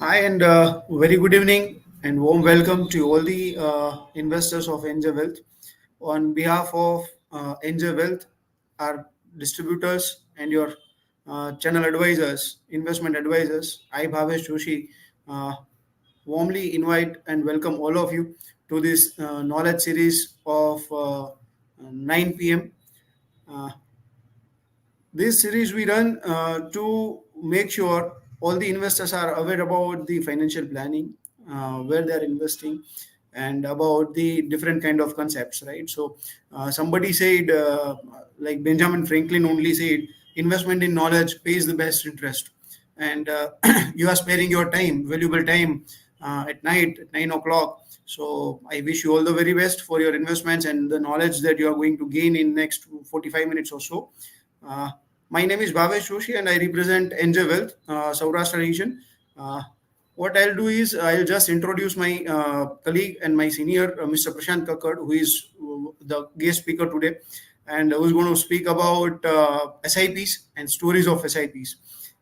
Hi, and very good evening, and warm welcome to all the investors of Angel Wealth. On behalf of Angel Wealth, our distributors, and your channel advisors, investment advisors, I, Bhavesh Joshi, uh, warmly invite and welcome all of you to this knowledge series of 9 p.m. Uh, this series we run to make sure all the investors are aware about the financial planning, where they are investing, and about the different kind of concepts. Right. So somebody said, like Benjamin Franklin only said, investment in knowledge pays the best interest, and you are sparing your time, valuable time, at night at 9 o'clock. So I wish you all the very best for your investments and the knowledge that you are going to gain in next 45 minutes or so. Uh, my name is Bhavesh Joshi and I represent Angel Wealth, Saurashtra region. Uh, what I'll do is I'll just introduce my colleague and my senior, Mr. Prashant Kakkad, who is the guest speaker today, and who's going to speak about SIPs and stories of SIPs.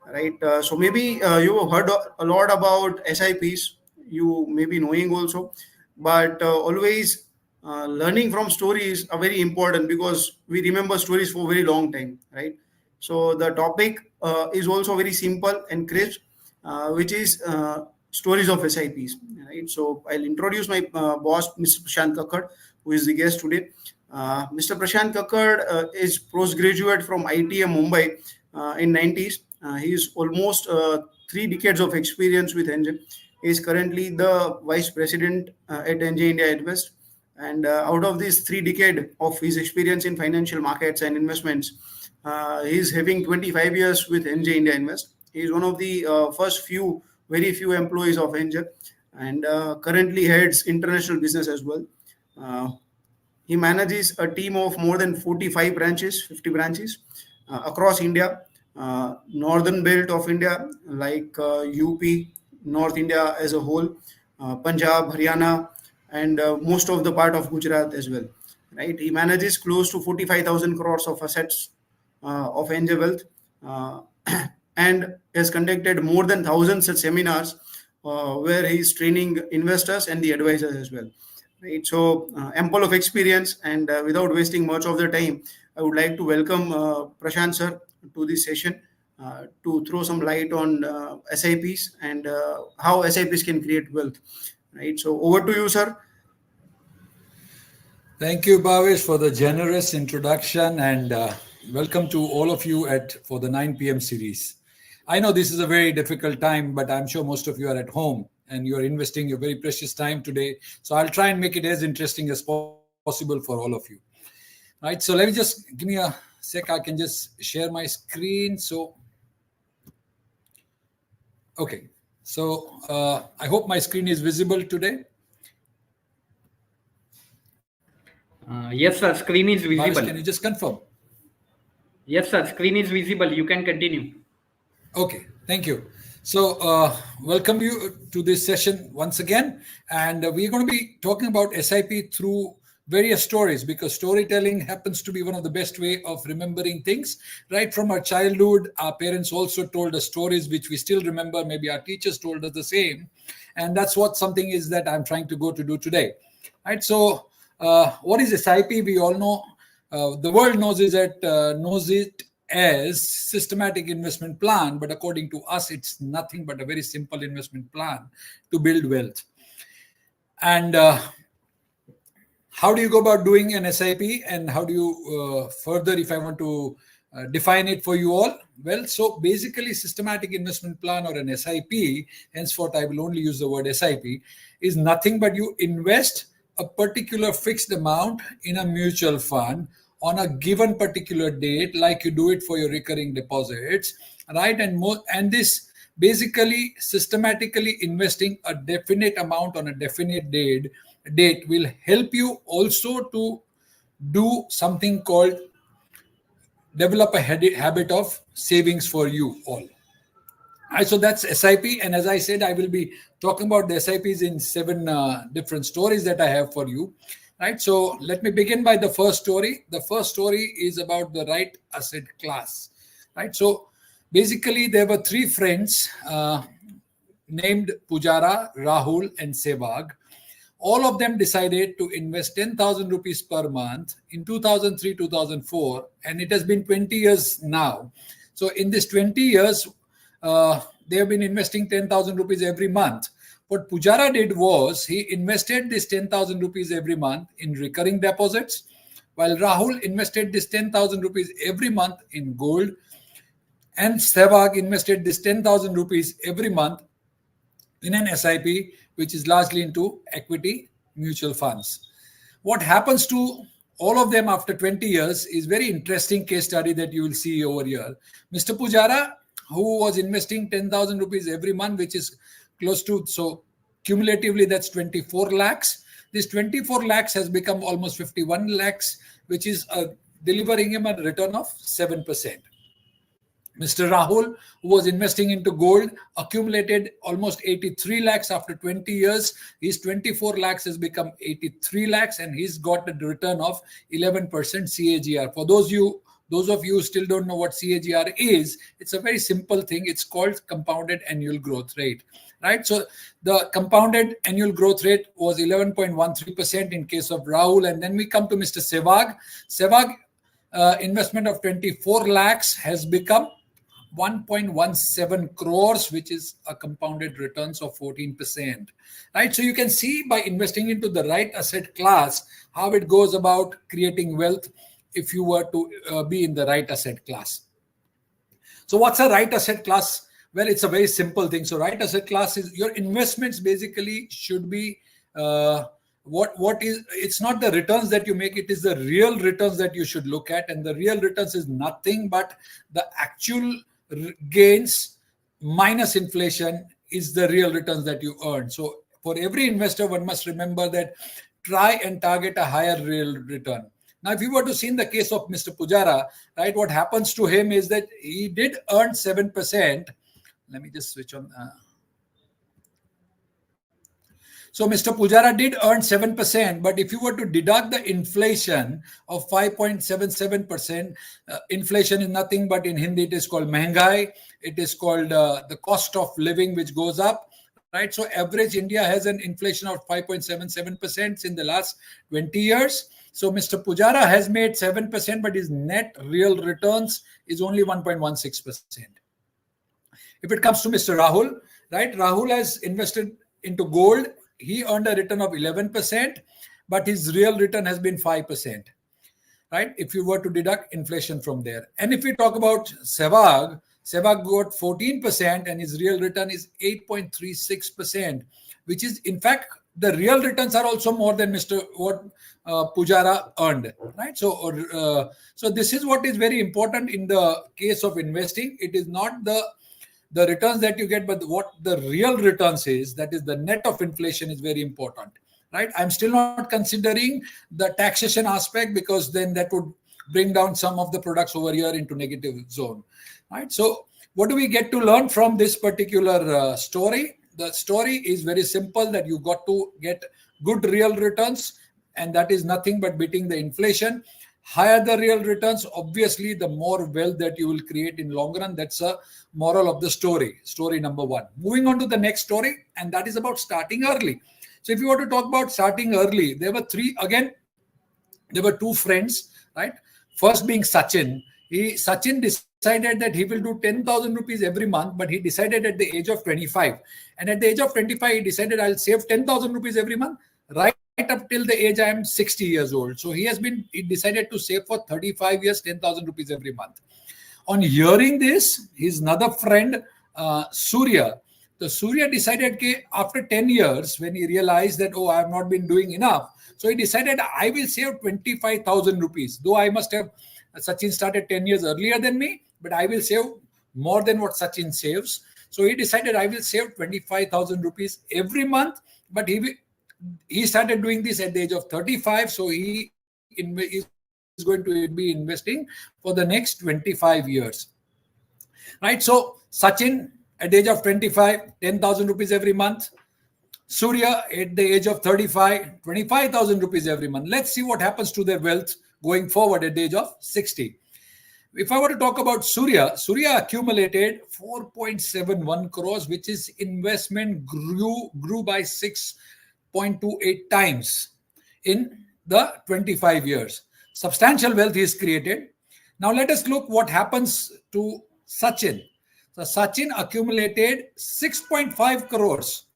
Right. So maybe you have heard a lot about SIPs. You may be knowing also, but always learning from stories are very important because we remember stories for a very long time, right? So the topic is also very simple and crisp, which is stories of SIPs, right? So I'll introduce my boss, Mr. Prashant Kakkad, who is the guest today. Mr. Prashant Kakkad is postgraduate from ITM Mumbai in 90s. He is almost 3 decades of experience with Engine. He is currently the vice president at NJ India Invest. And out of these 3 decades of his experience in financial markets and investments, he is having 25 years with NJ India Invest. He is one of the very few employees of NJ, and currently heads international business as well. Uh, he manages a team of more than 45 branches, 50 branches across India, northern belt of India, like UP, North India as a whole, Punjab, Haryana, and most of the part of Gujarat as well. Right? He manages close to 45,000 crores of assets of Angel Wealth, uh, and has conducted more than thousands of seminars where he is training investors and the advisors as well. Right. So ample of experience, and without wasting much of the time, I would like to welcome Prashant sir to this session to throw some light on SIPs and how SIPs can create wealth. Right. So over to you, sir. Thank you, Bhavesh, for the generous introduction, and welcome to all of you for the 9 p.m. series. I know this is a very difficult time, but I'm sure most of you are at home and you're investing your very precious time today. So I'll try and make it as interesting as possible for all of you. Right. So let me just give me a sec. I can just share my screen. Okay. So I hope my screen is visible today. Yes, sir. Screen is Bhavesh, visible. can you just confirm? Yes, sir. Screen is visible. You can continue. Okay, thank you. So, welcome you to this session once again. And we're going to be talking about SIP through various stories, because storytelling happens to be one of the best way of remembering things. Right from our childhood, our parents also told us stories which we still remember. Maybe our teachers told us the same. And that's what something is that I'm trying to go to do today. Right. So, what is SIP? We all know. The world knows it as systematic investment plan, but according to us, it's nothing but a very simple investment plan to build wealth. And how do you go about doing an SIP, and how do you further, if I want to define it for you all? Well, so basically, systematic investment plan, or an SIP, henceforth I will only use the word SIP, is nothing but you invest a particular fixed amount in a mutual fund on a given particular date, like you do it for your recurring deposits, right? And this basically systematically investing a definite amount on a definite date will help you also to do something called develop a habit of savings for you all. So that's SIP, and as I said, I will be talking about the SIPs in 7 different stories that I have for you. Right. So let me begin by the first story. The first story is about the right asset class. Right. So basically, there were 3 friends named Pujara, Rahul, and Sehwag. All of them decided to invest 10,000 rupees per month in 2003-2004, and it has been 20 years now. So in this 20 years, they have been investing 10,000 rupees every month. What Pujara did was he invested this 10,000 rupees every month in recurring deposits, while Rahul invested this 10,000 rupees every month in gold, and Sehwag invested this 10,000 rupees every month in an SIP, which is largely into equity mutual funds. What happens to all of them after 20 years is very interesting case study that you will see over here. Mr. Pujara, who was investing 10,000 rupees every month, which is close to, so cumulatively that's 24 lakhs. This 24 lakhs has become almost 51 lakhs, which is delivering him a return of 7%. Mr. Rahul, who was investing into gold, accumulated almost 83 lakhs after 20 years. His 24 lakhs has become 83 lakhs, and he's got a return of 11% CAGR. For those of you who still don't know what CAGR is, it's a very simple thing. It's called compounded annual growth rate, right? So the compounded annual growth rate was 11.13% in case of Rahul. And then we come to Mr. Sehwag. Sehwag investment of 24 lakhs has become 1.17 crores, which is a compounded returns of 14%, right? So you can see by investing into the right asset class, how it goes about creating wealth if you were to be in the right asset class. So what's a right asset class? Well, it's a very simple thing. So right asset class is your investments basically should be, it's not the returns that you make, it is the real returns that you should look at. And the real returns is nothing but the actual gains minus inflation is the real returns that you earn. So for every investor, one must remember that try and target a higher real return. Now, if you were to see in the case of Mr. Pujara, right, what happens to him is that he did earn 7%. Let me just switch on. So Mr. Pujara did earn 7%, but if you were to deduct the inflation of 5.77%, inflation is nothing but in Hindi it is called mehengai. It is called the cost of living which goes up, right? So average India has an inflation of 5.77% in the last 20 years. So Mr. Pujara has made 7%, but his net real returns is only 1.16%. If it comes to Mr. Rahul, right? Rahul has invested into gold. He earned a return of 11%, but his real return has been 5%, right? If you were to deduct inflation from there. And if we talk about Sehwag got 14% and his real return is 8.36%, which is in fact, the real returns are also more than what Pujara earned, right? So this is what is very important in the case of investing. It is not the returns that you get, but what the real returns is, that is the net of inflation is very important, right? I'm still not considering the taxation aspect because then that would bring down some of the products over here into negative zone, right? So what do we get to learn from this particular story? The story is very simple, that you got to get good real returns, and that is nothing but beating the inflation. Higher the real returns, obviously, the more wealth that you will create in long run. That's a moral of the story number one. Moving on to the next story, and that is about starting early. So if you were to talk about starting early, there were two friends, right? First being Sachin. Sachin decided that he will do 10,000 rupees every month, but he decided at the age of 25. And at the age of 25, he decided I'll save 10,000 rupees every month, right up till the age I am 60 years old. So he decided to save for 35 years, 10,000 rupees every month. On hearing this, his another friend, Surya decided that after 10 years, when he realized that, I have not been doing enough, so he decided I will save 25,000 rupees. Though I must have, Sachin started 10 years earlier than me, but I will save more than what Sachin saves. So he decided I will save 25,000 rupees every month, but he started doing this at the age of 35. So he is going to be investing for the next 25 years, right? So Sachin at the age of 25, 10,000 rupees every month. Surya at the age of 35, 25,000 rupees every month. Let's see what happens to their wealth going forward at the age of 60. If I were to talk about Surya accumulated 4.71 crores, which is investment grew by 6.28 times in the 25 years. Substantial wealth is created. Now let us look what happens to Sachin. So Sachin accumulated 6.5 crores,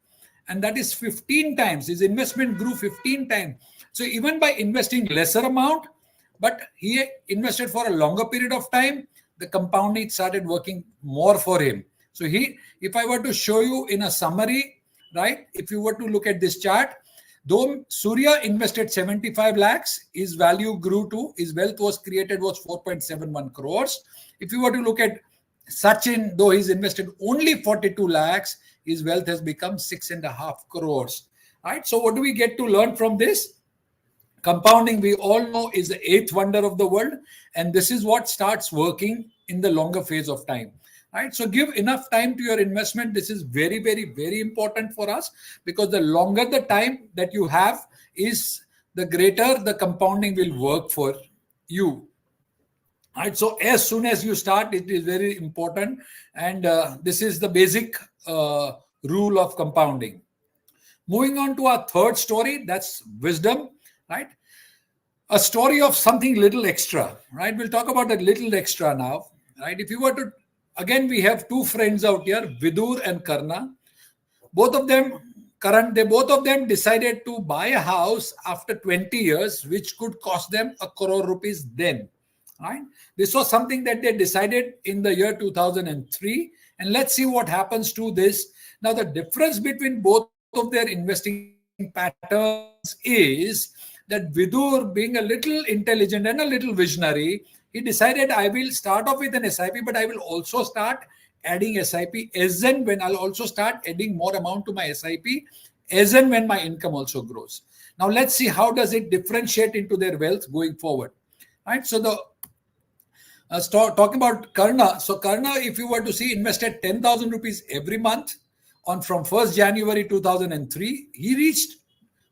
and that is 15 times. His investment grew 15 times. So even by investing lesser amount, but he invested for a longer period of time, the compounding started working more for him. So if I were to show you in a summary, right, if you were to look at this chart, though Surya invested 75 lakhs, his value grew to, his wealth was created was 4.71 crores. If you were to look at Sachin, though he's invested only 42 lakhs, his wealth has become 6.5 crores. Right? So what do we get to learn from this? Compounding, we all know, is the eighth wonder of the world, and this is what starts working in the longer phase of time. Right? So give enough time to your investment. This is very, very, very important for us, because the longer the time that you have is, the greater the compounding will work for you. Right? So as soon as you start, it is very important, and this is the basic rule of compounding. Moving on to our third story, that's wisdom. Right? A story of something little extra, right? We'll talk about that little extra now, right? If you were to, again, we have two friends out here, Vidur and Karna. Both of them decided to buy a house after 20 years, which could cost them 1 crore rupees then, right? This was something that they decided in the year 2003. And let's see what happens to this. Now, the difference between both of their investing patterns is that Vidur, being a little intelligent and a little visionary, he decided, I will start off with an SIP, but I will also start adding SIP as and when. I'll also start adding more amount to my SIP as and when my income also grows. Now let's see how does it differentiate into their wealth going forward. Right? So talking about Karna. So Karna, if you were to see, invested 10,000 rupees every month from 1st January 2003, he reached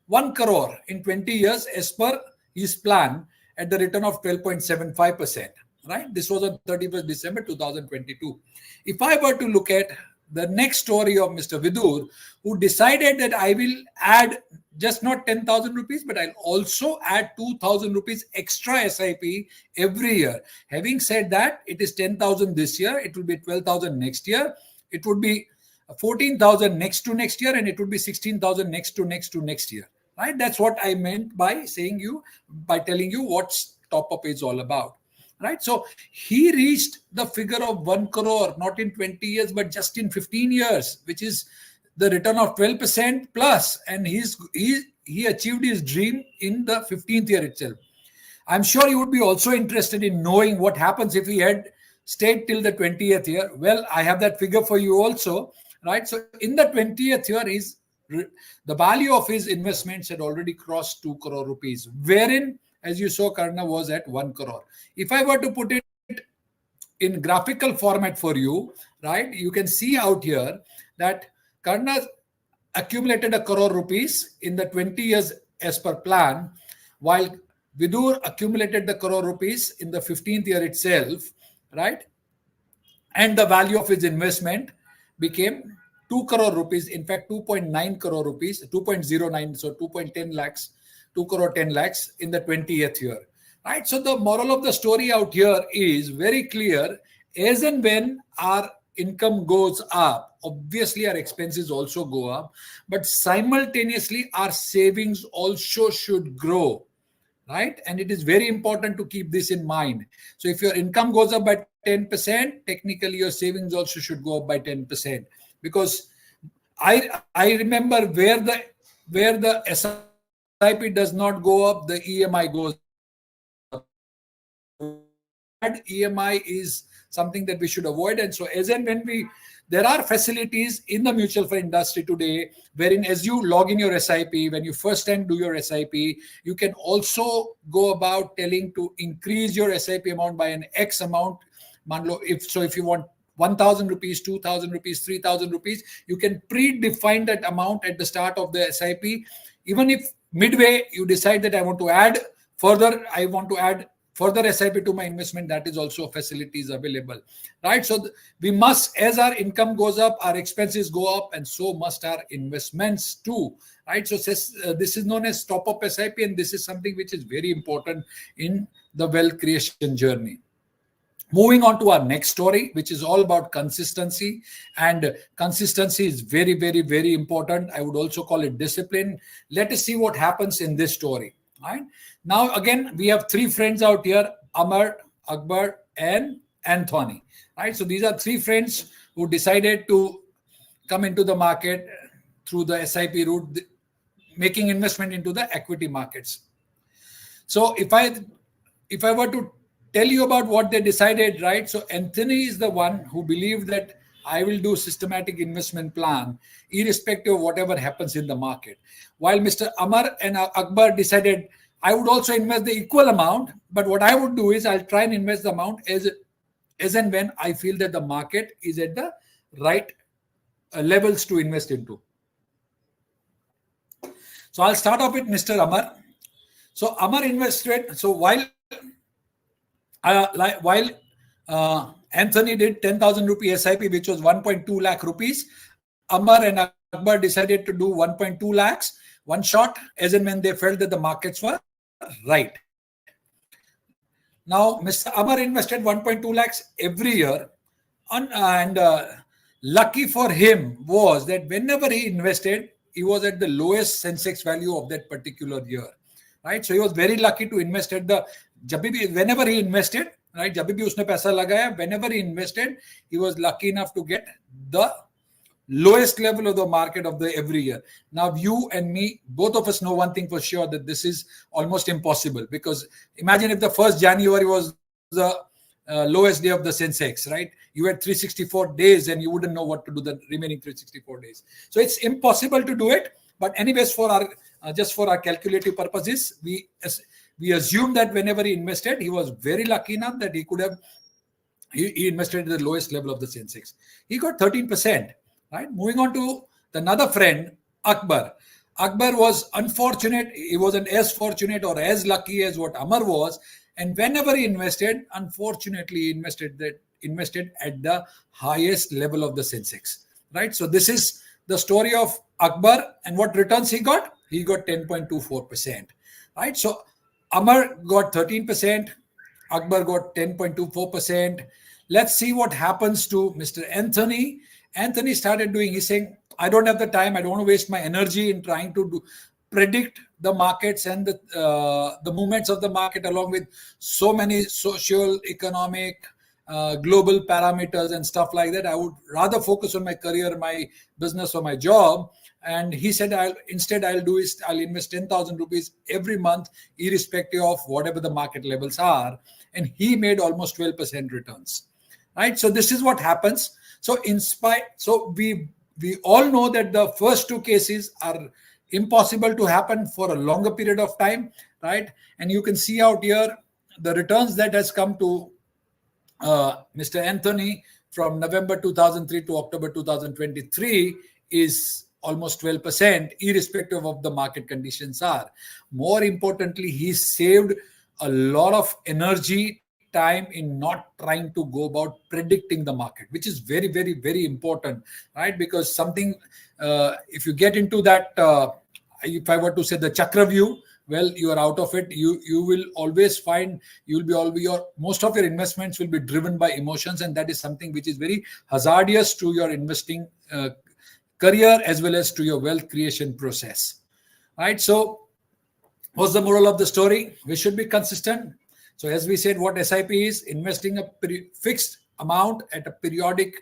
1 crore in 20 years as per his plan at the return of 12.75%. Right? This was on 31st December 2022. If I were to look at the next story of Mr. Vidur, who decided that I will add just not 10,000 rupees, but I'll also add 2,000 rupees extra SIP every year. Having said that, it is 10,000 this year, it will be 12,000 next year, it would be 14,000 next year, and it would be 16,000 next year. Right? That's what I meant by telling you what top up is all about. Right? So he reached the figure of 1 crore, not in 20 years, but just in 15 years, which is the return of 12% plus. And he achieved his dream in the 15th year itself. I'm sure you would be also interested in knowing what happens if he had stayed till the 20th year. Well, I have that figure for you also. Right? So in the 20th year, the value of his investments had already crossed 2 crore rupees, wherein, as you saw, Karna was at 1 crore. If I were to put it in graphical format for you, right, you can see out here that Karna accumulated 1 crore rupees in the 20 years as per plan, while Vidur accumulated the crore rupees in the 15th year itself, right? And the value of his investment became 2 crore rupees, in fact 2.9 crore rupees, 2.09, so 2.10 lakhs, 2 crore 10 lakhs in the 20th year. Right? So the moral of the story out here is very clear. As and when our income goes up, obviously our expenses also go up, but simultaneously our savings also should grow. Right? And it is very important to keep this in mind. So if your income goes up by 10%, technically your savings also should go up by 10%. Because I remember where the SIP does not go up, the EMI goes up. EMI is something that we should avoid. And so as and when there are facilities in the mutual fund industry today, wherein as you log in your SIP, when you first time do your SIP, you can also go about telling to increase your SIP amount by an X amount. If you want 1,000 rupees, 2,000 rupees, 3,000 rupees, you can predefine that amount at the start of the SIP. Even if midway you decide that I want to add further SIP to my investment, that is also facilities available, right? So we must, as our income goes up, our expenses go up, and so must our investments too, right? So this is known as top-up SIP, and this is something which is very important in the wealth creation journey. Moving on to our next story, which is all about consistency. And consistency is very, very, very important. I would also call it discipline. Let us see what happens in this story. Right? Now, again, we have three friends out here, Amar, Akbar, and Anthony. Right? So these are three friends who decided to come into the market through the SIP route, making investment into the equity markets. So if I were to tell you about what they decided, right? So Anthony is the one who believed that I will do systematic investment plan irrespective of whatever happens in the market. While Mr. Amar and Akbar decided I would also invest the equal amount, but what I would do is I'll try and invest the amount as and when I feel that the market is at the right levels to invest into. So I'll start off with Mr. Amar. So Amar invested. So while Anthony did 10,000 rupee SIP, which was 1.2 lakh rupees, Amar and Akbar decided to do 1.2 lakhs, one shot, as and when they felt that the markets were right. Now, Mr. Amar invested 1.2 lakhs every year, and lucky for him was that whenever he invested, he was at the lowest Sensex value of that particular year. Right, so he was very lucky to invest at the whenever he invested, right? जब भी उसने पैसा लगाया, whenever he invested, he was lucky enough to get the lowest level of the market of the every year. Now, you and me, both of us know one thing for sure, that this is almost impossible, because imagine if the 1st January was the lowest day of the Sensex, right? You had 364 days and you wouldn't know what to do the remaining 364 days. So it's impossible to do it. But anyways, for our just for our calculative purposes, we assume that whenever he invested, he was very lucky enough that he could have he invested at the lowest level of the Sensex. He got 13%. Right. Moving on to another friend, Akbar. Akbar was unfortunate. He wasn't as fortunate or as lucky as what Amar was. And whenever he invested, unfortunately, he invested at the highest level of the Sensex. Right. So this is the story of Akbar, and what returns he got? He got 10.24%. Right. So Amar got 13%. Akbar got 10.24%. Let's see what happens to Mr. Anthony. Anthony started doing, he's saying, I don't have the time. I don't want to waste my energy in trying to predict the markets and the movements of the market, along with so many social, economic, global parameters and stuff like that. I would rather focus on my career, my business, or my job. And he said, I'll invest 10,000 rupees every month, irrespective of whatever the market levels are. And he made almost 12% returns. Right. So this is what happens. So we all know that the first two cases are impossible to happen for a longer period of time, right? And you can see out here the returns that has come to Mr. Anthony from November 2003 to October 2023 is almost 12%, irrespective of the market conditions are. More importantly, he saved a lot of energy, time in not trying to go about predicting the market, which is very, very, very important, right? Because something, if you get into that, if I were to say the chakra view, well, you are out of it. You will always find most of your investments will be driven by emotions, and that is something which is very hazardous to your investing career as well as to your wealth creation process, right? So, what's the moral of the story? We should be consistent. So as we said, what SIP is, investing a fixed amount at a periodic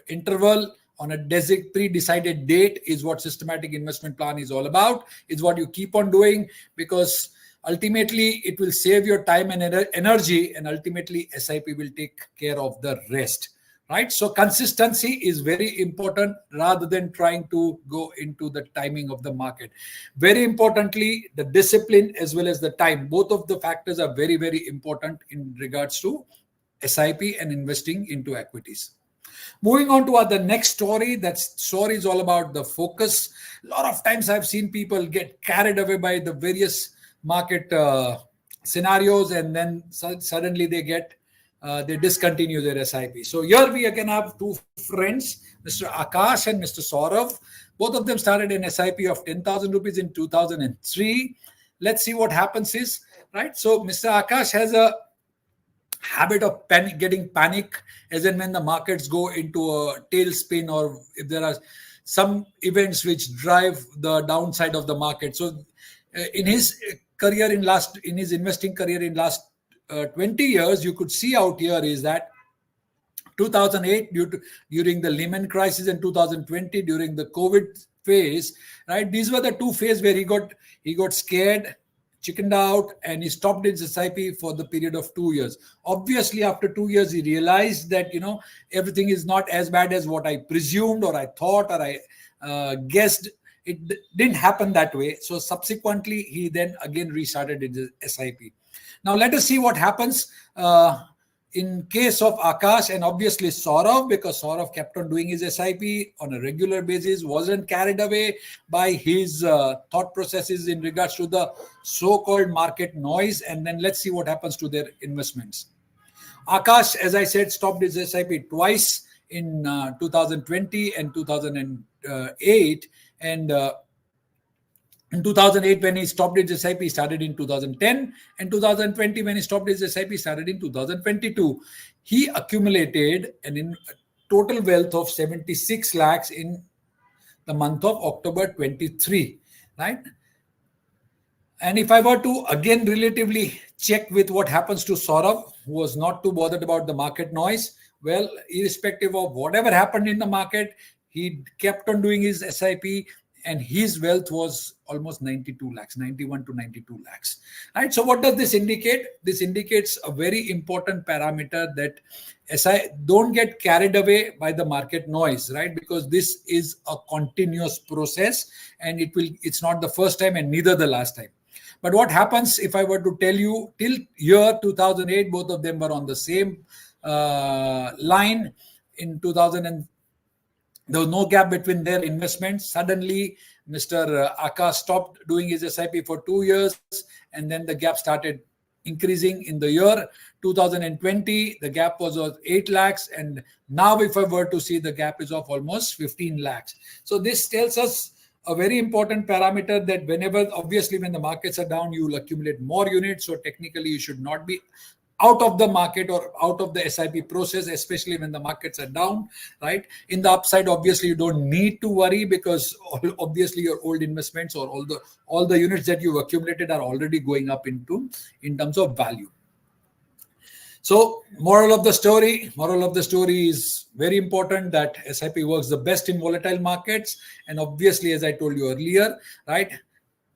interval on a pre-decided date is what systematic investment plan is all about. It's what you keep on doing, because ultimately it will save your time and energy, and ultimately SIP will take care of the rest. Right? So consistency is very important rather than trying to go into the timing of the market. Very importantly, the discipline as well as the time. Both of the factors are very, very important in regards to SIP and investing into equities. Moving on to the next story. That story is all about the focus. A lot of times I've seen people get carried away by the various market scenarios, and then suddenly they discontinue their SIP. So here we again have two friends, Mr. Akash and Mr. Saurav. Both of them started an SIP of 10,000 rupees in 2003. Let's see what happens is, right? So Mr. Akash has a habit of getting panic as and when the markets go into a tailspin, or if there are some events which drive the downside of the market. So in his investing career in last 20 years, you could see out here is that 2008 during the Lehman crisis, and 2020 during the COVID phase, right? These were the two phases where he got scared, chickened out, and he stopped his SIP for the period of 2 years. Obviously, after 2 years, he realized that everything is not as bad as what I presumed, or I thought, or I guessed. It didn't happen that way. So subsequently, he then again restarted his SIP. Now let us see what happens in case of Akash and obviously Saurav, because Saurav kept on doing his SIP on a regular basis, wasn't carried away by his thought processes in regards to the so-called market noise. And then let's see what happens to their investments. Akash, as I said, stopped his SIP twice in 2020 and 2008. And in 2008, when he stopped his SIP, he started in 2010. And 2020, when he stopped his SIP, he started in 2022. He accumulated a total wealth of 76 lakhs in the month of October 23, right? And if I were to again relatively check with what happens to Saurav, who was not too bothered about the market noise, well, irrespective of whatever happened in the market, he kept on doing his SIP, and his wealth was almost 92 lakhs, 91 to 92 lakhs. Right? So what does this indicate? This indicates a very important parameter, that don't get carried away by the market noise, right? Because this is a continuous process, and it's not the first time and neither the last time. But what happens if I were to tell you till year 2008, both of them were on the same line. In 2000, there was no gap between their investments. Suddenly, Mr. Akash stopped doing his SIP for 2 years, and then the gap started increasing. In the year 2020, the gap was of 8 lakhs, and now if I were to see, the gap is of almost 15 lakhs. So this tells us a very important parameter, that obviously when the markets are down, you will accumulate more units. So technically, you should not be out of the market or out of the SIP process, especially when the markets are down, right? In the upside, obviously, you don't need to worry, because obviously your old investments or all the units that you've accumulated are already going up in terms of value. So moral of the story is very important, that SIP works the best in volatile markets. And obviously, as I told you earlier, right,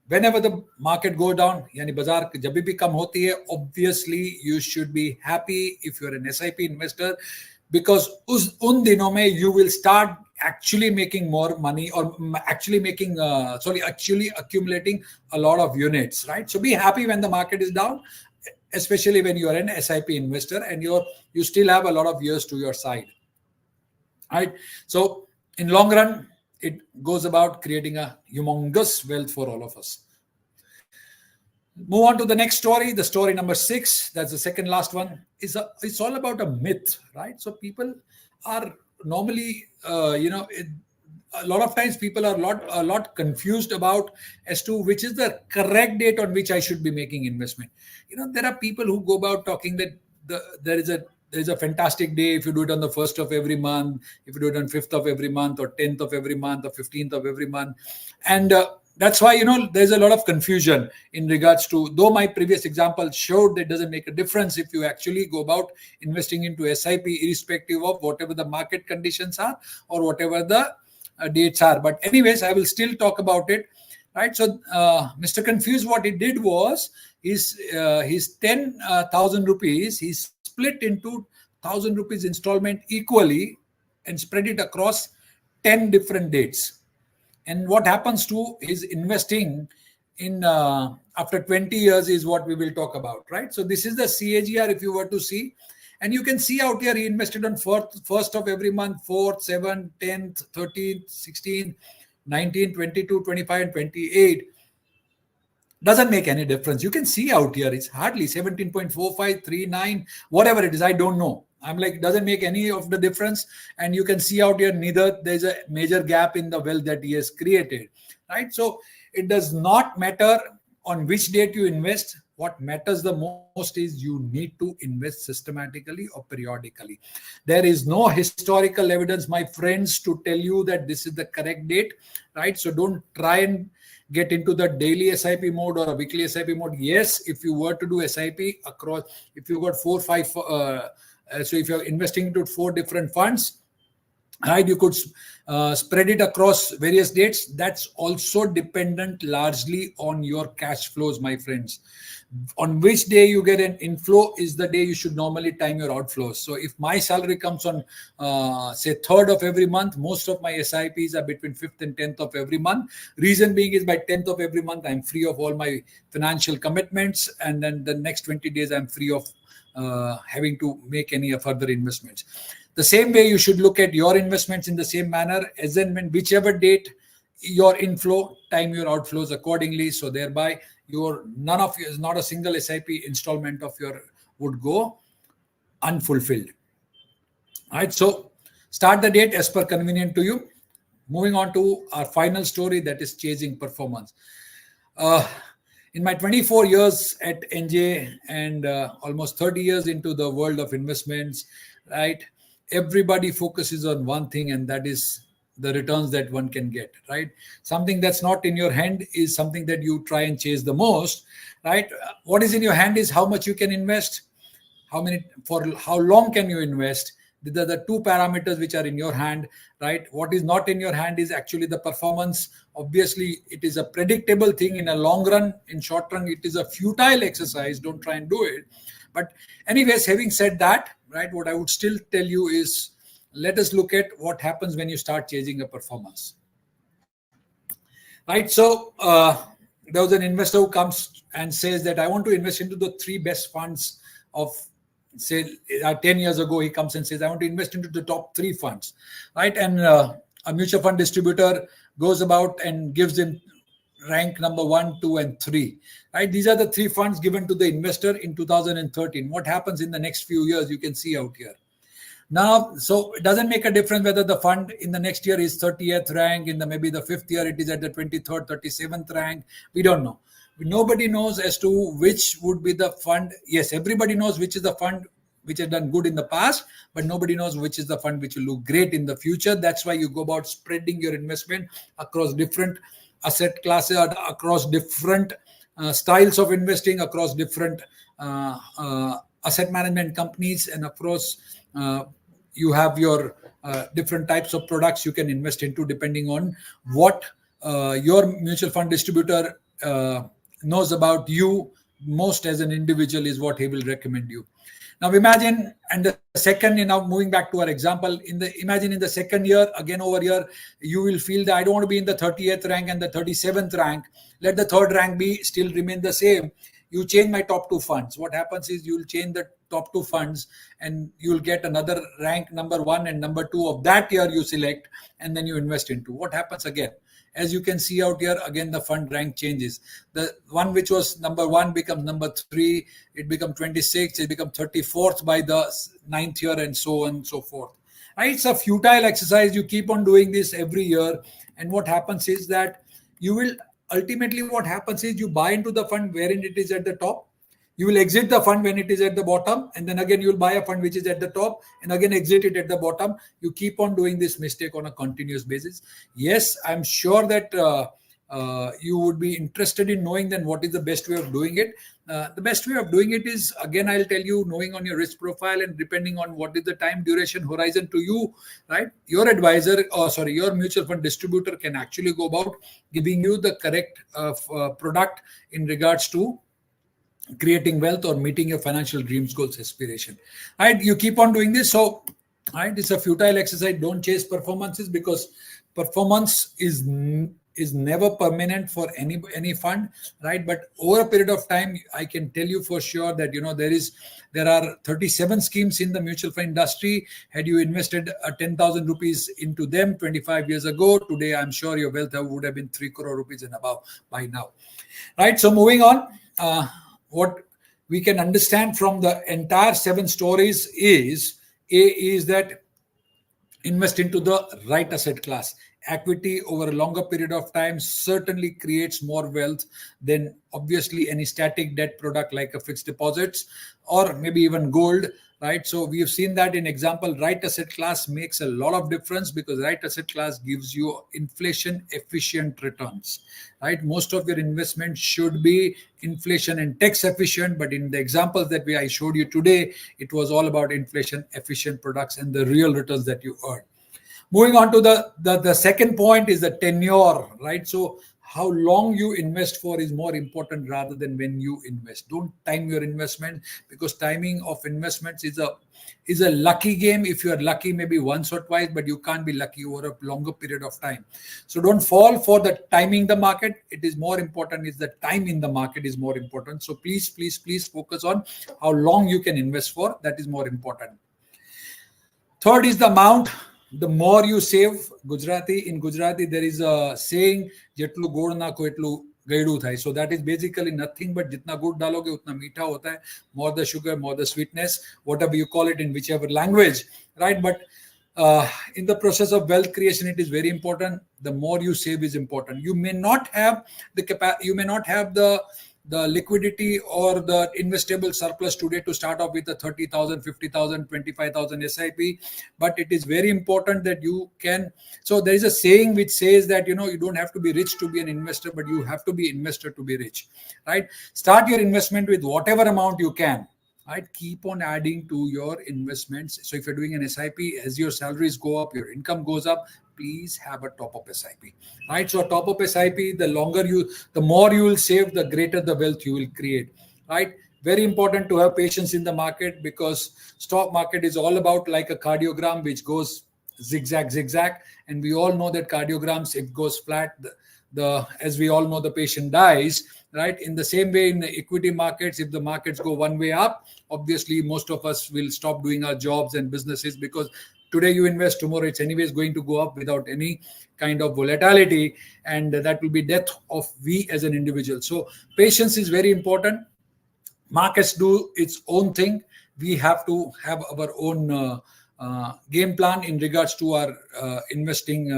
whenever the market go down, yani bazaar jab bhi kam hoti hai, obviously you should be happy if you're an SIP investor, because un dinon mein you will start actually making more money, or actually accumulating a lot of units, right? So be happy when the market is down, especially when you are an SIP investor and you still have a lot of years to your side, right? So in long run, it goes about creating a humongous wealth for all of us. Move on to the next story, the story number 6. That's the second last one. It's all about a myth, right? So people are normally, a lot of times people are a lot confused about as to which is the correct date on which I should be making investment. There are people who go about talking that there is a fantastic day if you do it on the 1st of every month, if you do it on 5th of every month, or 10th of every month, or 15th of every month. And that's why, there's a lot of confusion in regards to, though my previous example showed that it doesn't make a difference if you actually go about investing into SIP, irrespective of whatever the market conditions are or whatever the dates are. But anyways, I will still talk about it, right? So Mr. Confused, what he did was, his 10,000 rupees, he split into 1,000 rupees installment equally and spread it across 10 different dates. And what happens to his investing in after 20 years is what we will talk about, right? So this is the CAGR if you were to see. And you can see out here, he invested on 1st of every month, 4th, 7th, 10th, 13th, 16th, 19, 22, 25, and 28. Doesn't make any difference. You can see out here, it's hardly 17.4539, whatever it is, I don't know. I'm like, doesn't make any of the difference. And you can see out here, neither there's a major gap in the wealth that he has created, right? So it does not matter on which date you invest. What matters the most is you need to invest systematically or periodically. There is no historical evidence, my friends, to tell you that this is the correct date, right? So don't try and get into the daily SIP mode or a weekly SIP mode. Yes, if you were to do SIP across, if you got 4-5, so if you're investing into 4 different funds, right, you could spread it across various dates. That's also dependent largely on your cash flows, my friends. On which day you get an inflow is the day you should normally time your outflows. So if my salary comes on say 3rd of every month, most of my SIPs are between 5th and 10th of every month. Reason being is by 10th of every month I'm free of all my financial commitments, and then the next 20 days I'm free of having to make any further investments. The same way you should look at your investments in the same manner, as and when whichever date your inflow, time your outflows accordingly. So thereby none of you, not a single SIP installment of your would go unfulfilled. All right, so start the date as per convenient to you. Moving on to our final story, that is chasing performance. In my 24 years at NJ and almost 30 years into the world of investments, right, everybody focuses on one thing, and that is the returns that one can get, right? Something that's not in your hand is something that you try and chase the most, right? What is in your hand is how much you can invest, for how long can you invest. These are the 2 parameters which are in your hand, right? What is not in your hand is actually the performance. Obviously, it is a predictable thing in a long run. In short run, it is a futile exercise. Don't try and do it. But anyways, having said that, right, what I would still tell you is, let us look at what happens when you start chasing a performance. Right, so there was an investor who comes and says that I want to invest into the 3 best funds of, say, 10 years ago. He comes and says, I want to invest into the top 3 funds, right? And a mutual fund distributor goes about and gives him rank number 1, 2, and 3, right? These are the 3 funds given to the investor in 2013. What happens in the next few years, you can see out here. Now, so it doesn't make a difference whether the fund in the next year is 30th rank, in the maybe the 5th year it is at the 23rd, 37th rank. We don't know. Nobody knows as to which would be the fund. Yes, everybody knows which is the fund which has done good in the past, but nobody knows which is the fund which will look great in the future. That's why you go about spreading your investment across different asset classes, across different styles of investing, across different asset management companies, and across you have your different types of products you can invest into depending on what your mutual fund distributor knows about you most as an individual, is what he will recommend you. Now imagine, and the second, moving back to our example, imagine in the second year, again over here, you will feel that I don't want to be in the 30th rank and the 37th rank. Let the 3rd rank still remain the same. You change my top 2 funds. What happens is you'll change the top 2 funds and you'll get another rank number 1 and number 2 of that year you select, and then you invest into. What happens again? As you can see out here, again, the fund rank changes. The one which was number 1 becomes number 3, it becomes 26, it becomes 34th by the 9th year, and so on and so forth. Right? It's a futile exercise. You keep on doing this every year. And what happens is that you will ultimately, what happens is you buy into the fund wherein it is at the top. You will exit the fund when it is at the bottom, and then again you will buy a fund which is at the top and again exit it at the bottom. You keep on doing this mistake on a continuous basis. Yes, I'm sure that you would be interested in knowing then what is the best way of doing it. The best way of doing it is, again, I'll tell you, knowing on your risk profile and depending on what is the time duration horizon to you, right? Your advisor, your mutual fund distributor can actually go about giving you the correct product in regards to creating wealth or meeting your financial dreams, goals, aspiration. Right? You keep on doing this. So, right, it's a futile exercise. Don't chase performances, because performance is is never permanent for any fund, right? But over a period of time, I can tell you for sure that there are 37 schemes in the mutual fund industry. Had you invested 10,000 rupees into them 25 years ago, today I'm sure your wealth would have been 3 crore rupees and above by now, right? So moving on, what we can understand from the entire 7 stories is that invest into the right asset class. Equity over a longer period of time certainly creates more wealth than obviously any static debt product like a fixed deposits or maybe even gold, right? So we have seen that in example, right asset class makes a lot of difference because right asset class gives you inflation efficient returns, right? Most of your investment should be inflation and tax efficient, but in the examples that I showed you today, it was all about inflation efficient products and the real returns that you earn. Moving on to the second point is the tenure, right? So how long you invest for is more important rather than when you invest. Don't time your investment because timing of investments is a lucky game. If you are lucky maybe once or twice, but you can't be lucky over a longer period of time. So don't fall for the timing the market. It is more important is the time in the market is more important. So please focus on how long you can invest for. That is more important. Third is the amount. The more you save, in Gujarati there is a saying, jetlu god nakho etlu gaidu thai. So that is basically nothing but jitna good daloge utna meetha hota hai, more the sugar, more the sweetness, whatever you call it in whichever language, right? But in the process of wealth creation, it is very important. The more you save is important. You may not have the liquidity or the investable surplus today to start off with a 30,000, 50,000, 25,000 SIP. But it is very important that you can. So there is a saying which says that, you don't have to be rich to be an investor, but you have to be investor to be rich, right? Start your investment with whatever amount you can, right? Keep on adding to your investments. So if you're doing an SIP, as your salaries go up, your income goes up, please have a top-up SIP, right? So a top-up SIP, the more you will save, the greater the wealth you will create, right? Very important to have patience in the market because stock market is all about like a cardiogram which goes zigzag, and we all know that cardiograms, if it goes flat, as we all know, the patient dies, right? In the same way, in the equity markets, if the markets go one way up, obviously most of us will stop doing our jobs and businesses because today you invest, tomorrow it's anyways going to go up without any kind of volatility, and that will be death of we as an individual. So patience is very important. Markets do its own thing. We have to have our own game plan in regards to our investing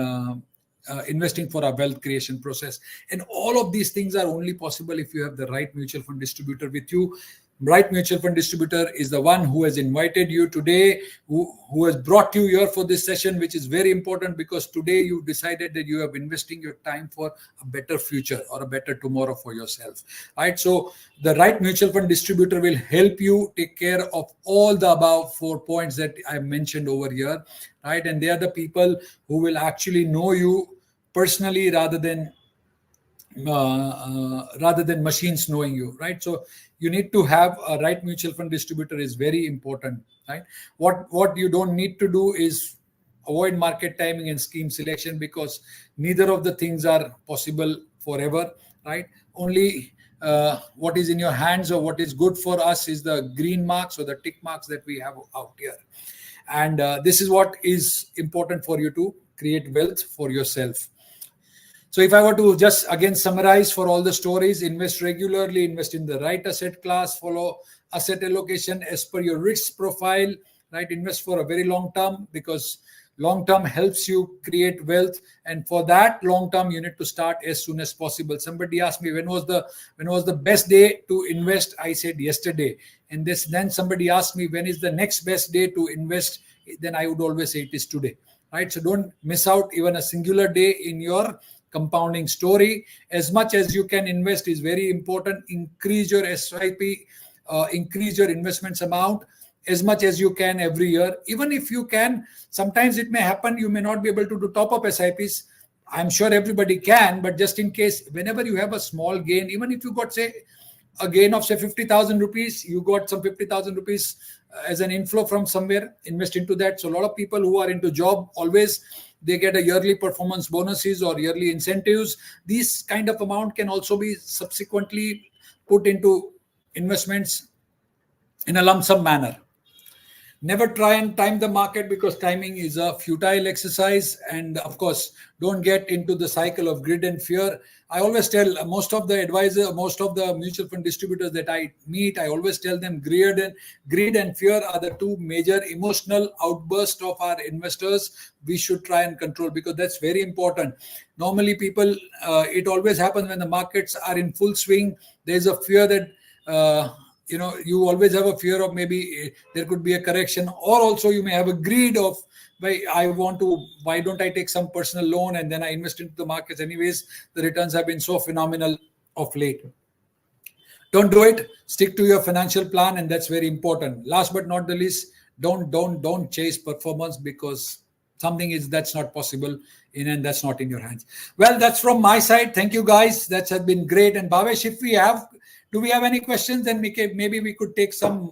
for our wealth creation process. And all of these things are only possible if you have the right mutual fund distributor with you. Right mutual fund distributor is the one who has invited you today, who has brought you here for this session, which is very important because today you decided that you are investing your time for a better future or a better tomorrow for yourself, right? So the right mutual fund distributor will help you take care of all the above 4 points that I mentioned over here, right? And they are the people who will actually know you personally rather than machines knowing you, right? So you need to have a right mutual fund distributor is very important, right? What you don't need to do is avoid market timing and scheme selection because neither of the things are possible forever, right? Only what is in your hands or what is good for us is the green marks or the tick marks that we have out here. And this is what is important for you to create wealth for yourself. So if I were to just again summarize for all the stories, invest regularly, invest in the right asset class, follow asset allocation as per your risk profile, right? Invest for a very long term because long term helps you create wealth. And for that long term, you need to start as soon as possible. Somebody asked me when was the best day to invest? I said yesterday. And then somebody asked me when is the next best day to invest? Then I would always say it is today, right? So don't miss out even a singular day in your compounding story. As much as you can invest is very important. Increase your SIP, increase your investments amount as much as you can every year. Even if you can, sometimes it may happen you may not be able to do top-up SIPs. I'm sure everybody can, but just in case, whenever you have a small gain, even if you got say a gain of say 50,000 rupees. You got some 50,000 rupees as an inflow from somewhere, invest into that. So a lot of people who are into job, always they get a yearly performance bonuses or yearly incentives. These kind of amount can also be subsequently put into investments in a lump sum manner. Never try and time the market, because timing is a futile exercise. And of course, don't get into the cycle of greed and fear. I always tell most of the advisors, most of the mutual fund distributors that I meet, I always tell them greed and fear are the two major emotional outbursts of our investors we should try and control, because that's very important. Normally people, it always happens when the markets are in full swing, there's a fear that you always have a fear of maybe there could be a correction, or also you may have a greed of why don't I take some personal loan and then I invest into the markets anyways. The returns have been so phenomenal of late. Don't do it. Stick to your financial plan, and that's very important. Last but not the least, don't chase performance, because something that's not possible and that's not in your hands. Well, that's from my side. Thank you guys. That has been great. And Bhavesh, do we have any questions? Then maybe we could take a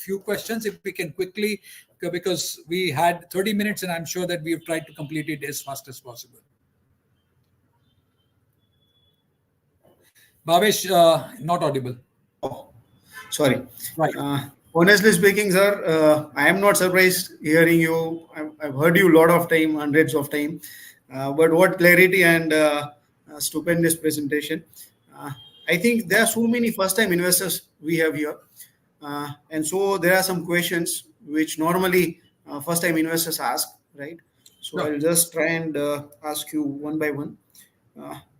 few questions if we can quickly, because we had 30 minutes and I'm sure that we've tried to complete it as fast as possible. Bhavesh, not audible. Oh, sorry. Right. Honestly speaking, sir, I am not surprised hearing you. I've heard you a lot of time, hundreds of time. But what clarity and stupendous presentation. I think there are so many first-time investors we have here. And so there are some questions which normally first-time investors ask, right? So Sure. I'll just try and ask you one by one.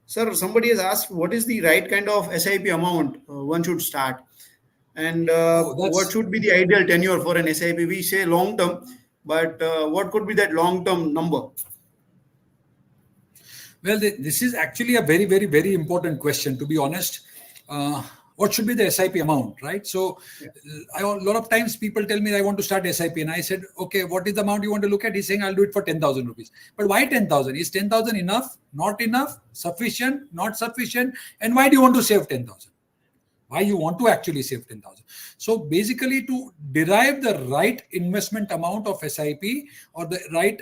Sir, somebody has asked, what is the right kind of SIP amount one should start? And what should be the ideal tenure for an SIP? We say long-term, but what could be that long-term number? Well, this is actually a very, very, very important question, to be honest. What should be the SIP amount, right? So a lot of times people tell me I want to start SIP, and I said, okay, what is the amount you want to look at? He's saying I'll do it for 10,000 rupees. But why 10,000? Is 10,000 enough? Not enough? Sufficient? Not sufficient? And why do you want to save 10,000? Why you want to actually save 10,000? So basically, to derive the right investment amount of SIP, or the right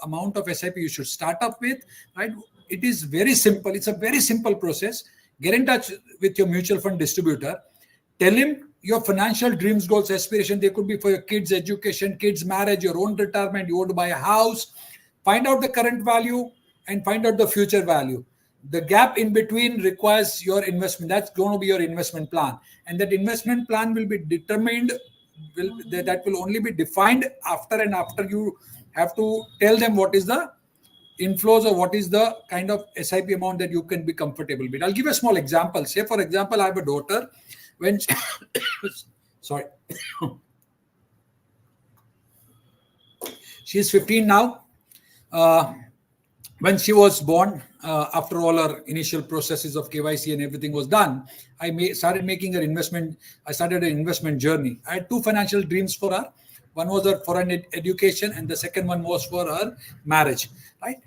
amount of SIP you should start up with, right? It is very simple. It's a very simple process. Get in touch with your mutual fund distributor. Tell him your financial dreams, goals, aspirations. They could be for your kids' education, kids' marriage, your own retirement. You want to buy a house. Find out the current value and find out the future value. The gap in between requires your investment. That's going to be your investment plan. And that investment plan will be determined, that will only be defined after you have to tell them what is the inflows or what is the kind of SIP amount that you can be comfortable with. I'll give a small example. Say, for example, I have a daughter. When sorry, she's 15 now. When she was born, after all our initial processes of KYC and everything was done, I started making her investment. I started an investment journey. I had two financial dreams for her. One was her for an education, and the second one was for her marriage. Right?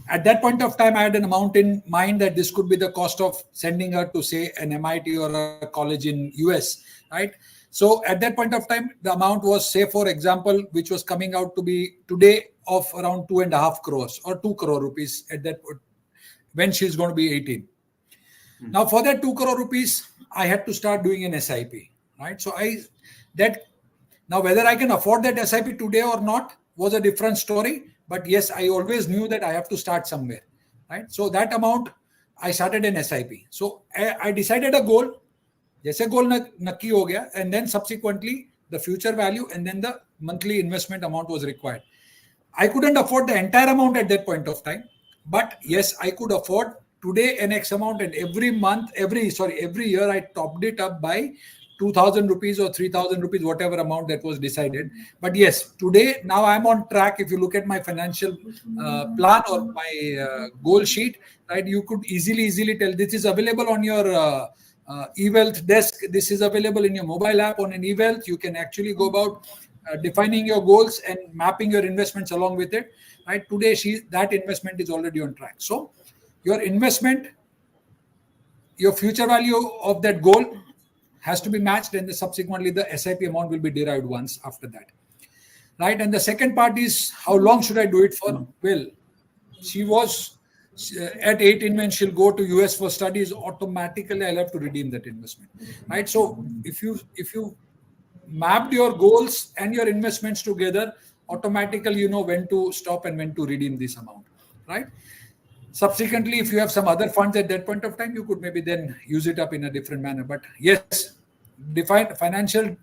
At that point of time, I had an amount in mind that this could be the cost of sending her to, say, an MIT or a college in US. Right? So at that point of time, the amount was, say, for example, which was coming out to be today of around 2.5 crores or 2 crore rupees at that point, when she's going to be 18. Now, for that 2 crore rupees, I had to start doing an SIP. Right? So now whether I can afford that SIP today or not was a different story. But yes, I always knew that I have to start somewhere. Right? So that amount, I started an SIP. So I decided a goal. जैसे goal नक्की हो गया, and then subsequently the future value and then the monthly investment amount was required. I couldn't afford the entire amount at that point of time, but yes, I could afford today an X amount, and every year I topped it up by 2,000 rupees or 3,000 rupees, whatever amount that was decided. But yes, today, now I'm on track. If you look at my financial plan or my goal sheet, right, you could easily tell this is available on your eWealth desk. This is available in your mobile app on an eWealth. You can actually go about defining your goals and mapping your investments along with it. Right? Today, that investment is already on track. So your investment your future value of that goal has to be matched, and subsequently the SIP amount will be derived once after that. Right? And the second part is, how long should I do it for? Well, she was at 18 when she'll go to US for studies, automatically I'll have to redeem that investment. Right? So if you mapped your goals and your investments together, automatically you know when to stop and when to redeem this amount. Right? Subsequently, if you have some other funds at that point of time, you could maybe then use it up in a different manner. But yes, make a financial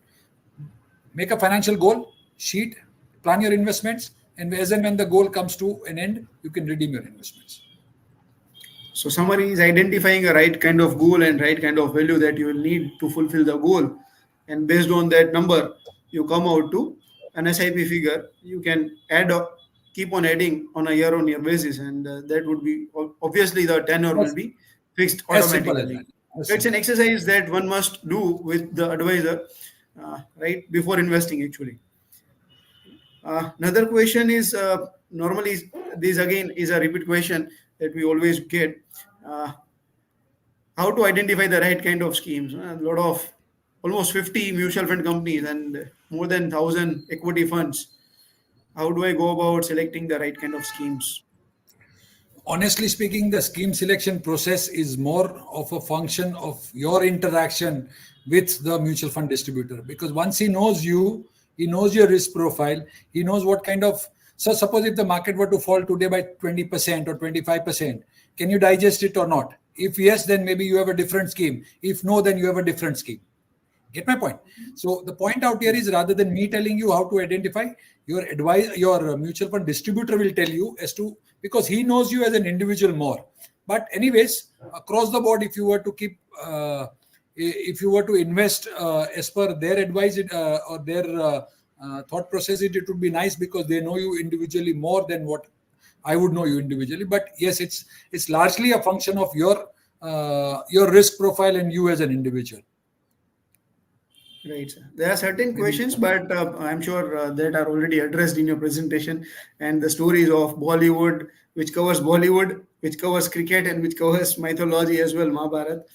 goal sheet, plan your investments, and as and when the goal comes to an end, you can redeem your investments. So summary is identifying a right kind of goal and right kind of value that you will need to fulfill the goal. And based on that number, you come out to an SIP figure. You can keep on adding on a year-on-year basis, and that would be obviously the tenure will be fixed automatically. It's an exercise that one must do with the advisor right before investing actually. Another question is normally this again is a repeat question that we always get. How to identify the right kind of schemes? A lot of almost 50 mutual fund companies and more than 1,000 equity funds. How do I go about selecting the right kind of schemes? Honestly speaking, the scheme selection process is more of a function of your interaction with the mutual fund distributor, because once he knows you, he knows your risk profile, he knows what kind of. So suppose if the market were to fall today by 20% or 25%, can you digest it or not? If yes, then maybe you have a different scheme. If no, then you have a different scheme. Get my point? So the point out here is, rather than me telling you how to identify, your mutual fund distributor will tell you as to, because he knows you as an individual more. But anyways, across the board, if you were to invest as per their advice or their thought process, it would be nice, because they know you individually more than what I would know you individually. But yes, it's largely a function of your risk profile and you as an individual. Right. There are certain questions, but I'm sure that are already addressed in your presentation, and the stories of Bollywood, which covers Bollywood, which covers cricket, and which covers mythology as well, Mahabharat.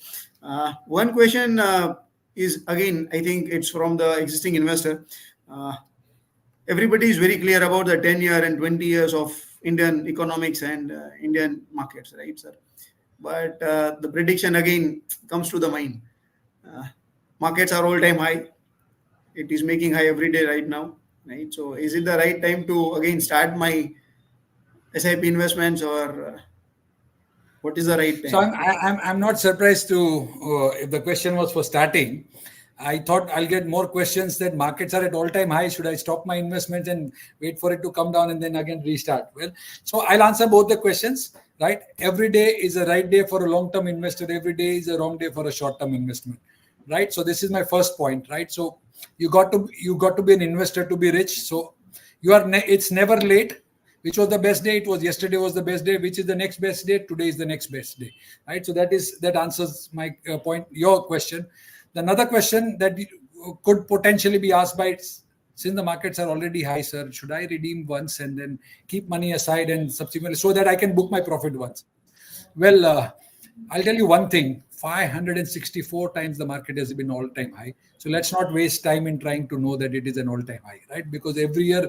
One question is, again, I think it's from the existing investor. Everybody is very clear about the 10-year and 20 years of Indian economics and Indian markets, right, sir? But the prediction again comes to the mind. Markets are all-time high. It is making high every day right now, right? So is it the right time to again start my SIP investments, or what is the right time? So I'm not surprised if the question was for starting. I thought I'll get more questions that markets are at all-time high. Should I stop my investments and wait for it to come down and then again restart? Well, so I'll answer both the questions, right? Every day is a right day for a long-term investor. Every day is a wrong day for a short-term investment, right? So this is my first point, right? So you got to be an investor to be rich. So it's never late. Which was the best day? It was yesterday was the best day. Which is the next best day? Today is the next best day, right? So that answers my point, your question. Another question that could potentially be asked by, since the markets are already high, sir, should I redeem once and then keep money aside and subsequently, so that I can book my profit once? Well, I'll tell you one thing. 564 times the market has been all-time high. So let's not waste time in trying to know that it is an all-time high, right? Because every year,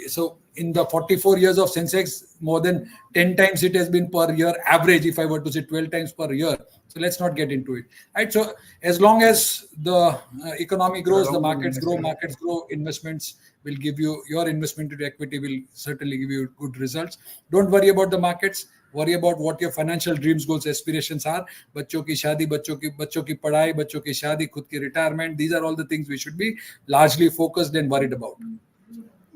so in the 44 years of Sensex, more than 10 times it has been per year average, if I were to say 12 times per year. So let's not get into it, right? So as long as the economy grows, the markets grow, investments will give you, your investment into equity will certainly give you good results. Don't worry about the markets. Worry about what your financial dreams, goals, aspirations are. बच्चों की शादी, बच्चों की पढ़ाई, बच्चों की शादी, खुद की retirement. These are all the things we should be largely focused and worried about.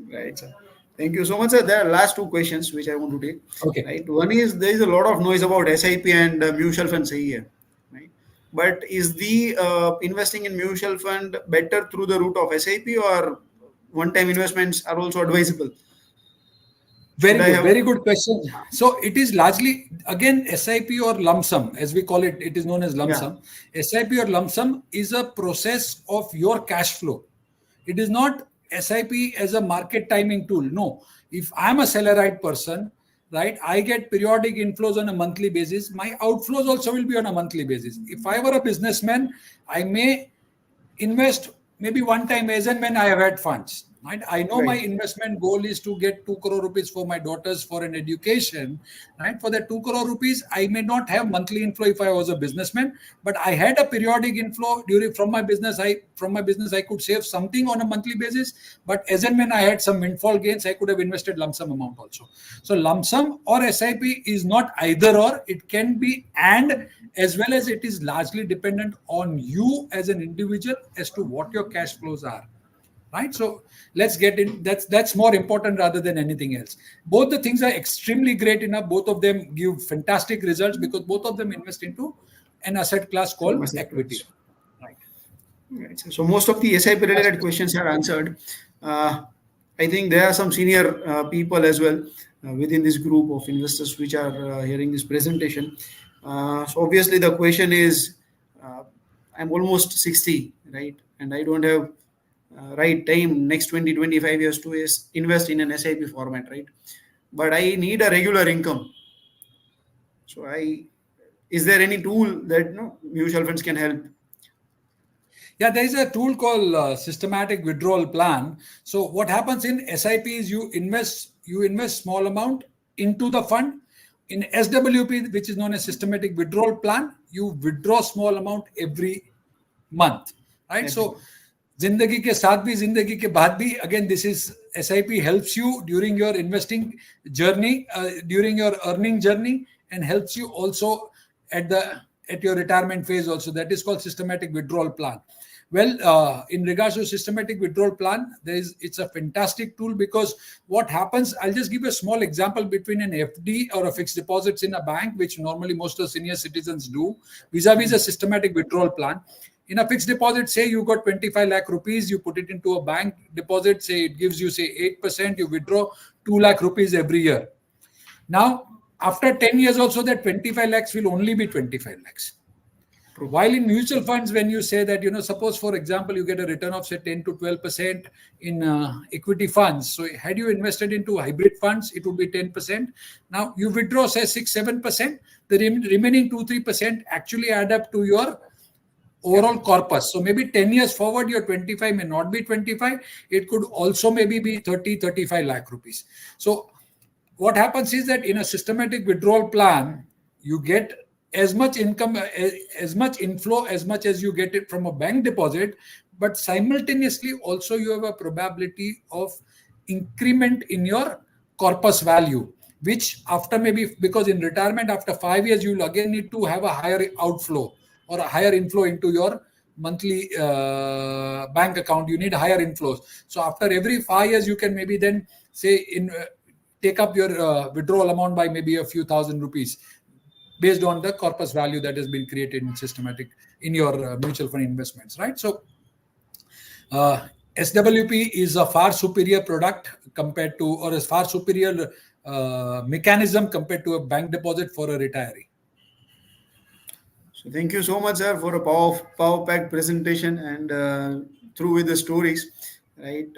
Right, sir. Thank you so much, sir. There are last two questions which I want to take. Okay. Right. One is, there is a lot of noise about SIP and mutual funds here, right? But is the investing in mutual fund better through the route of SIP, or one-time investments are also advisable? Very good question. So it is largely, again, SIP or lump sum, as we call it, it is known as lump sum. SIP or lump sum is a process of your cash flow. It is not SIP as a market timing tool. No. If I'm a Sellerite person right? I get periodic inflows on a monthly basis. My outflows also will be on a monthly basis. If I were a businessman, I may invest maybe one time as and when I have had funds. Right? I know my Right. investment goal is to get 2 crore rupees for my daughters for an education. Right? For that 2 crore rupees, I may not have monthly inflow if I was a businessman, but I had a periodic inflow during from my business. I could save something on a monthly basis. But as and when I had some windfall gains, I could have invested lump sum amount also. So lump sum or SIP is not either or; it can be and, as well as it is largely dependent on you as an individual as to what your cash flows are. Right, so let's get in. That's more important rather than anything else. Both the things are extremely great enough. Both of them give fantastic results because both of them invest into an asset class called equity. Right. Right. So most of the SIP related questions are answered. I think there are some senior people as well within this group of investors which are hearing this presentation. So obviously the question is, I'm almost 60, right? And I don't have right time next 20-25 years to invest in an SIP format, right? But I need a regular income. So is there any tool that mutual funds can help? Yeah, there is a tool called systematic withdrawal plan. So what happens in SIP is you invest small amount into the fund. In SWP, which is known as systematic withdrawal plan, you withdraw small amount every month, right? So Zindagi ke saath bhi, zindagi ke baad bhi, again, this is SIP helps you during your investing journey, during your earning journey, and helps you also at your retirement phase also. That is called systematic withdrawal plan. Well, in regards to systematic withdrawal plan, it's a fantastic tool because what happens, I'll just give a small example between an FD or a fixed deposits in a bank, which normally most of the senior citizens do, vis-a-vis a systematic withdrawal plan. In a fixed deposit, say you got 25 lakh rupees, you put it into a bank deposit, say it gives you, say 8%, you withdraw 2 lakh rupees every year. Now, after 10 years also, that 25 lakhs will only be 25 lakhs. While in mutual funds, when you say that, suppose, for example, you get a return of, say, 10 to 12% in equity funds. So had you invested into hybrid funds, it would be 10%. Now you withdraw, say, 6-7%. The remaining 2-3% actually add up to your overall corpus. So maybe 10 years forward, your 25 may not be 25. It could also maybe be 30-35 lakh rupees. So what happens is that in a systematic withdrawal plan, you get as much income, as much inflow, as much as you get it from a bank deposit, but simultaneously also you have a probability of increment in your corpus value, which after maybe, because in retirement after 5 years, you will again need to have a higher outflow or a higher inflow into your monthly bank account. You need higher inflows. So after every 5 years, you can maybe then say take up your withdrawal amount by maybe a few thousand rupees, based on the corpus value that has been created in your mutual fund investments, right? So SWP is a far superior product compared to, or a far superior mechanism compared to a bank deposit for a retiree. So thank you so much, sir, for a power-packed presentation and through with the stories, right?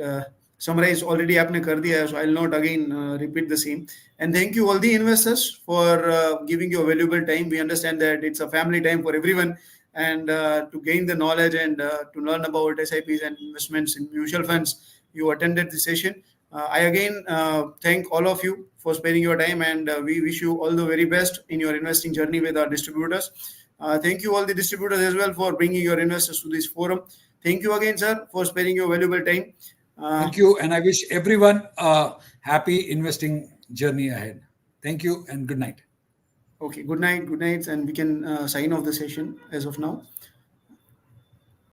Summarize already आपने कर दिया है, so I'll not again repeat the same. And thank you all the investors for giving your valuable time. We understand that it's a family time for everyone, and to gain the knowledge and to learn about SIPs and investments in mutual funds, you attended the session. I again thank all of you for sparing your time, and we wish you all the very best in your investing journey with our distributors. Thank you all the distributors as well for bringing your investors to this forum. Thank you again, sir, for sparing your valuable time. Thank you, and I wish everyone a happy investing journey ahead. Thank you and good night. Okay, good night, and we can sign off the session as of now.